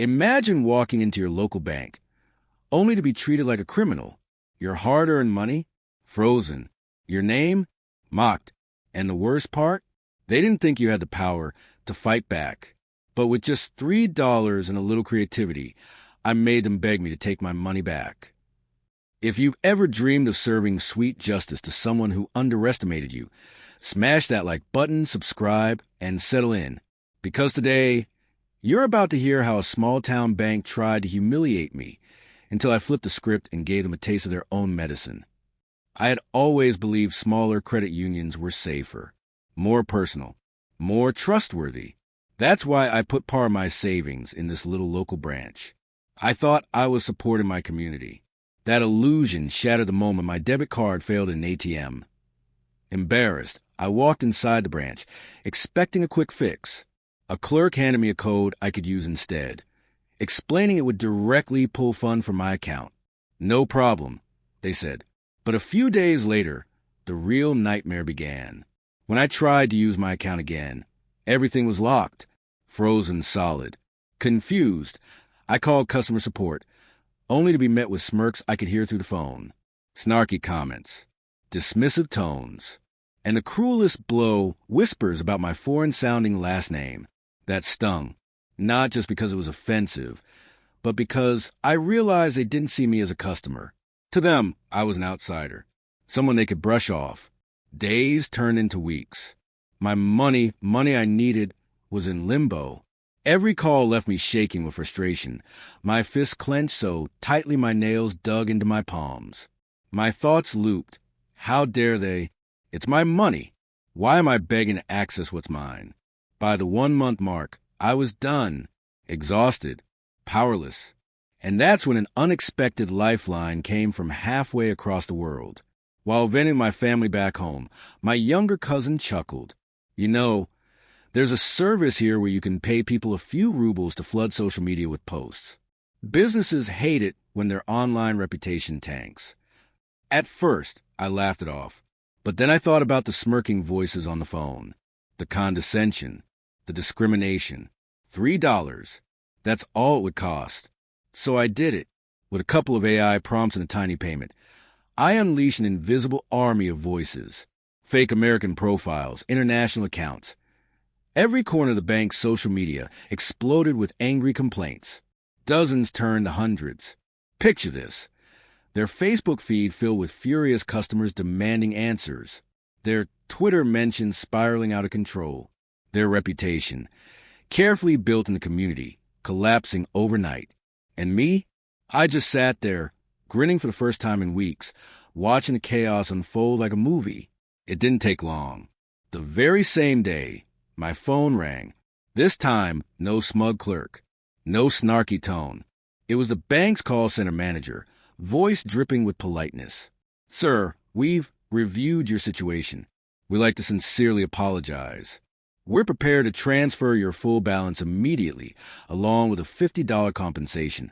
Imagine walking into your local bank, only to be treated like a criminal. Your hard-earned money? Frozen. Your name? Mocked. And the worst part? They didn't think you had the power to fight back. But with just $3 and a little creativity, I made them beg me to take my money back. If you've ever dreamed of serving sweet justice to someone who underestimated you, smash that like button, subscribe, and settle in. Because today, you're about to hear how a small-town bank tried to humiliate me until I flipped the script and gave them a taste of their own medicine. I had always believed smaller credit unions were safer, more personal, more trustworthy. That's why I put part of my savings in this little local branch. I thought I was supporting my community. That illusion shattered the moment my debit card failed in an ATM. Embarrassed, I walked inside the branch, expecting a quick fix. A clerk handed me a code I could use instead, explaining it would directly pull funds from my account. No problem, they said. But a few days later, the real nightmare began. When I tried to use my account again, everything was locked, frozen solid. Confused, I called customer support, only to be met with smirks I could hear through the phone, snarky comments, dismissive tones, and the cruelest blow, whispers about my foreign-sounding last name. That stung, not just because it was offensive, but because I realized they didn't see me as a customer. To them, I was an outsider, someone they could brush off. Days turned into weeks. My money I needed, was in limbo. Every call left me shaking with frustration, my fists clenched so tightly my nails dug into my palms. My thoughts looped. How dare they? It's my money. Why am I begging to access what's mine? By the 1-month mark, I was done, exhausted, powerless. And that's when an unexpected lifeline came from halfway across the world. While visiting my family back home, my younger cousin chuckled. You know, there's a service here where you can pay people a few rubles to flood social media with posts. Businesses hate it when their online reputation tanks. At first, I laughed it off. But then I thought about the smirking voices on the phone, the condescension, the discrimination. $3. That's all it would cost. So I did it. With a couple of AI prompts and a tiny payment, I unleashed an invisible army of voices. Fake American profiles, international accounts. Every corner of the bank's social media exploded with angry complaints. Dozens turned to hundreds. Picture this. Their Facebook feed filled with furious customers demanding answers. Their Twitter mentions spiraling out of control. Their reputation, carefully built in the community, collapsing overnight. And me? I just sat there, grinning for the first time in weeks, watching the chaos unfold like a movie. It didn't take long. The very same day, my phone rang. This time, no smug clerk, no snarky tone. It was the bank's call center manager, voice dripping with politeness. Sir, we've reviewed your situation. We'd like to sincerely apologize. We're prepared to transfer your full balance immediately, along with a $50 compensation,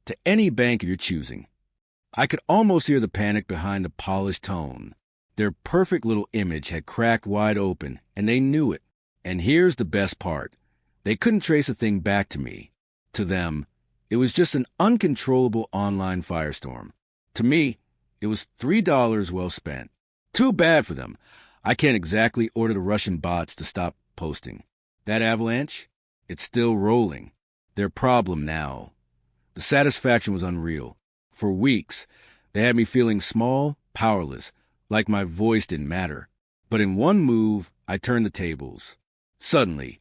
to any bank of your choosing. I could almost hear the panic behind the polished tone. Their perfect little image had cracked wide open, and they knew it. And here's the best part. They couldn't trace a thing back to me. To them, it was just an uncontrollable online firestorm. To me, it was $3 well spent. Too bad for them. I can't exactly order the Russian bots to stop posting. That avalanche? It's still rolling. Their problem now. The satisfaction was unreal. For weeks, they had me feeling small, powerless, like my voice didn't matter. But in one move, I turned the tables. Suddenly,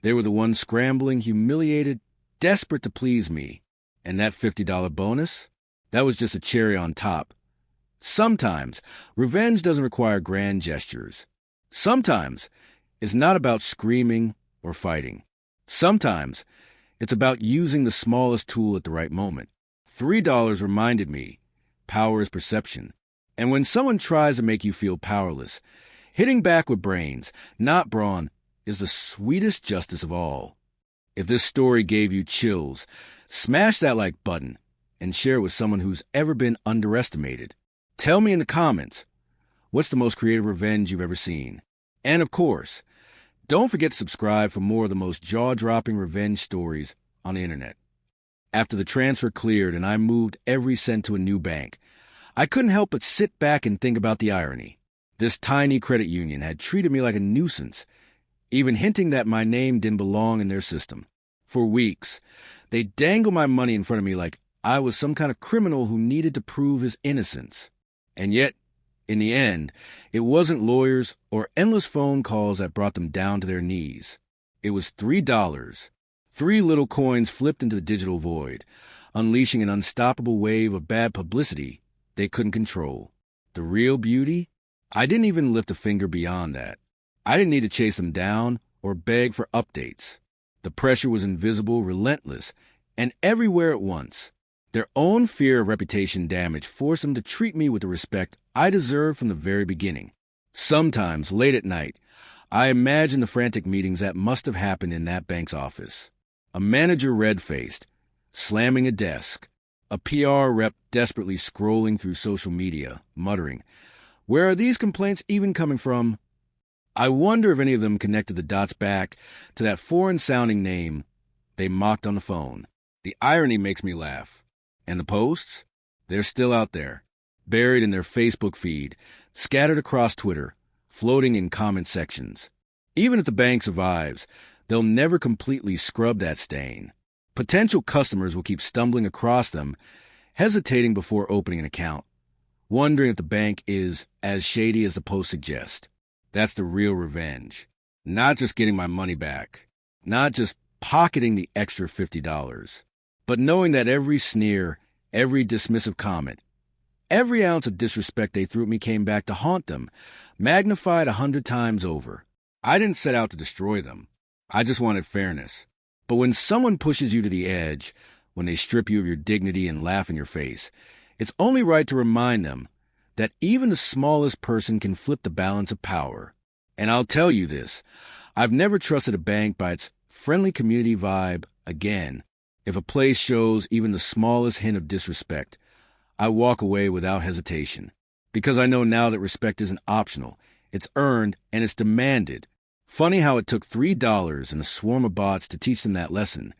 they were the ones scrambling, humiliated, desperate to please me. And that $50 bonus? That was just a cherry on top. Sometimes, revenge doesn't require grand gestures. Sometimes, it's not about screaming or fighting. Sometimes, it's about using the smallest tool at the right moment. $3 reminded me, power is perception. And when someone tries to make you feel powerless, hitting back with brains, not brawn, is the sweetest justice of all. If this story gave you chills, smash that like button and share it with someone who's ever been underestimated. Tell me in the comments, what's the most creative revenge you've ever seen? And of course, don't forget to subscribe for more of the most jaw-dropping revenge stories on the internet. After the transfer cleared and I moved every cent to a new bank, I couldn't help but sit back and think about the irony. This tiny credit union had treated me like a nuisance, even hinting that my name didn't belong in their system. For weeks, they dangled my money in front of me like I was some kind of criminal who needed to prove his innocence. And yet, in the end, it wasn't lawyers or endless phone calls that brought them down to their knees. It was $3. 3 little coins flipped into the digital void, unleashing an unstoppable wave of bad publicity they couldn't control. The real beauty? I didn't even lift a finger beyond that. I didn't need to chase them down or beg for updates. The pressure was invisible, relentless, and everywhere at once. Their own fear of reputation damage forced them to treat me with the respect I deserved from the very beginning. Sometimes, late at night, I imagine the frantic meetings that must have happened in that bank's office. A manager red-faced, slamming a desk. A PR rep desperately scrolling through social media, muttering, "Where are these complaints even coming from?" I wonder if any of them connected the dots back to that foreign-sounding name they mocked on the phone. The irony makes me laugh. And the posts? They're still out there, buried in their Facebook feed, scattered across Twitter, floating in comment sections. Even if the bank survives, they'll never completely scrub that stain. Potential customers will keep stumbling across them, hesitating before opening an account, wondering if the bank is as shady as the posts suggest. That's the real revenge. Not just getting my money back, not just pocketing the extra $50, but knowing that every sneer, every dismissive comment, every ounce of disrespect they threw at me came back to haunt them, magnified 100 times over. I didn't set out to destroy them. I just wanted fairness. But when someone pushes you to the edge, when they strip you of your dignity and laugh in your face, it's only right to remind them that even the smallest person can flip the balance of power. And I'll tell you this, I've never trusted a bank by its friendly community vibe again. If a place shows even the smallest hint of disrespect, I walk away without hesitation. Because I know now that respect isn't optional, it's earned and it's demanded. Funny how it took $3 and a swarm of bots to teach them that lesson.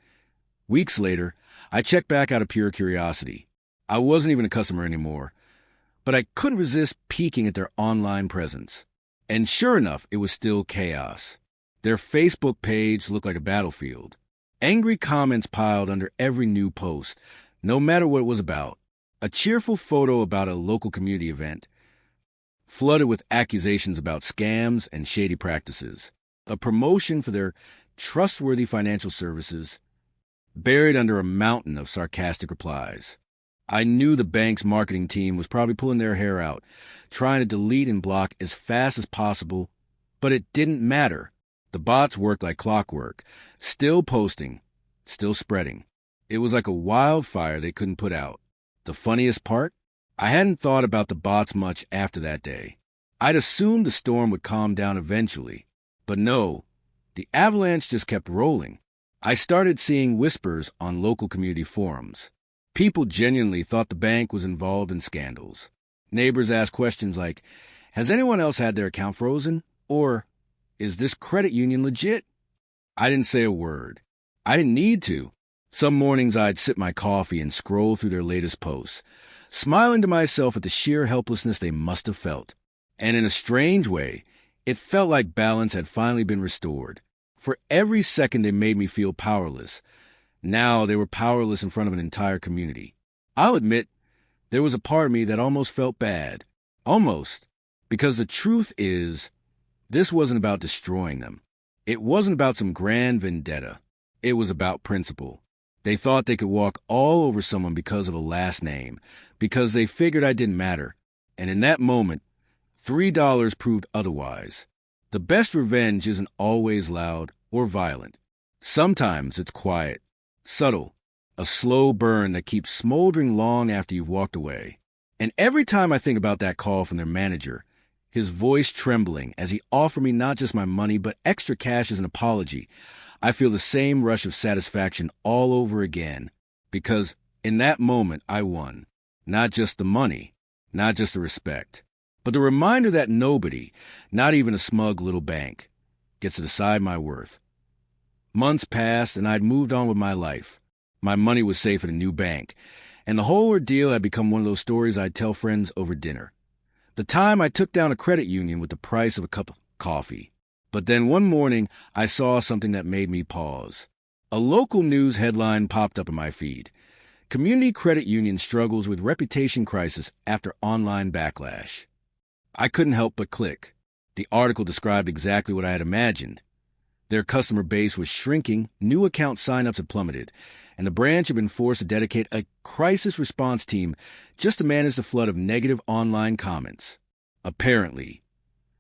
Weeks later, I checked back out of pure curiosity. I wasn't even a customer anymore, but I couldn't resist peeking at their online presence. And sure enough, it was still chaos. Their Facebook page looked like a battlefield. Angry comments piled under every new post, no matter what it was about. A cheerful photo about a local community event, flooded with accusations about scams and shady practices. A promotion for their trustworthy financial services, buried under a mountain of sarcastic replies. I knew the bank's marketing team was probably pulling their hair out, trying to delete and block as fast as possible, but it didn't matter. The bots worked like clockwork, still posting, still spreading. It was like a wildfire they couldn't put out. The funniest part? I hadn't thought about the bots much after that day. I'd assumed the storm would calm down eventually. But no, the avalanche just kept rolling. I started seeing whispers on local community forums. People genuinely thought the bank was involved in scandals. Neighbors asked questions like, "Has anyone else had their account frozen?" Or, "Is this credit union legit?" I didn't say a word. I didn't need to. Some mornings I'd sip my coffee and scroll through their latest posts, smiling to myself at the sheer helplessness they must have felt. And in a strange way, it felt like balance had finally been restored. For every second they made me feel powerless. Now they were powerless in front of an entire community. I'll admit, there was a part of me that almost felt bad. Almost. Because the truth is, this wasn't about destroying them. It wasn't about some grand vendetta. It was about principle. They thought they could walk all over someone because of a last name, because they figured I didn't matter. And in that moment, $3 proved otherwise. The best revenge isn't always loud or violent. Sometimes it's quiet, subtle, a slow burn that keeps smoldering long after you've walked away. And every time I think about that call from their manager, his voice trembling as he offered me not just my money but extra cash as an apology, I feel the same rush of satisfaction all over again. Because in that moment I won. Not just the money, not just the respect, but the reminder that nobody, not even a smug little bank, gets to decide my worth. Months passed and I'd moved on with my life. My money was safe at a new bank, and the whole ordeal had become one of those stories I'd tell friends over dinner. The time I took down a credit union with the price of a cup of coffee. But then one morning, I saw something that made me pause. A local news headline popped up in my feed. Community credit union struggles with reputation crisis after online backlash. I couldn't help but click. The article described exactly what I had imagined. Their customer base was shrinking, new account signups had plummeted, and the branch had been forced to dedicate a crisis response team just to manage the flood of negative online comments. Apparently,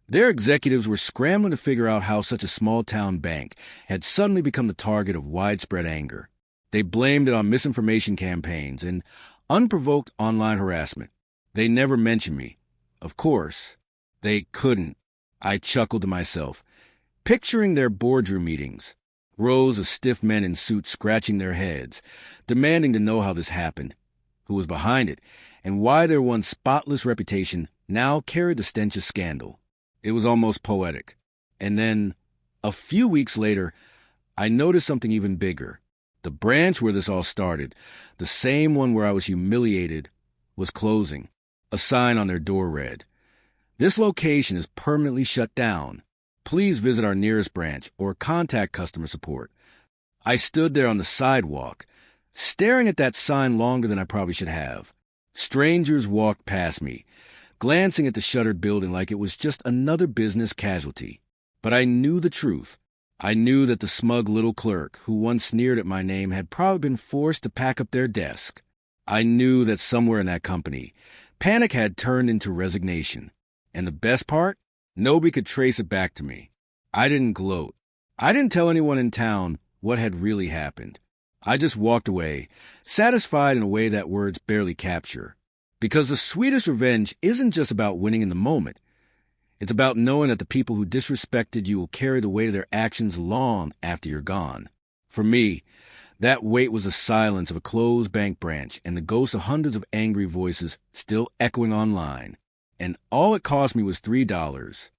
their executives were scrambling to figure out how such a small-town bank had suddenly become the target of widespread anger. They blamed it on misinformation campaigns and unprovoked online harassment. They never mentioned me. Of course, they couldn't. I chuckled to myself, picturing their boardroom meetings, rows of stiff men in suits scratching their heads, demanding to know how this happened, who was behind it, and why their once spotless reputation now carried the stench of scandal. It was almost poetic. And then, a few weeks later, I noticed something even bigger. The branch where this all started, the same one where I was humiliated, was closing. A sign on their door read, "This location is permanently shut down. Please visit our nearest branch or contact customer support." I stood there on the sidewalk, staring at that sign longer than I probably should have. Strangers walked past me, glancing at the shuttered building like it was just another business casualty. But I knew the truth. I knew that the smug little clerk who once sneered at my name had probably been forced to pack up their desk. I knew that somewhere in that company, panic had turned into resignation. And the best part? Nobody could trace it back to me. I didn't gloat. I didn't tell anyone in town what had really happened. I just walked away, satisfied in a way that words barely capture. Because the sweetest revenge isn't just about winning in the moment. It's about knowing that the people who disrespected you will carry the weight of their actions long after you're gone. For me, that weight was the silence of a closed bank branch and the ghosts of hundreds of angry voices still echoing online. And all it cost me was $3.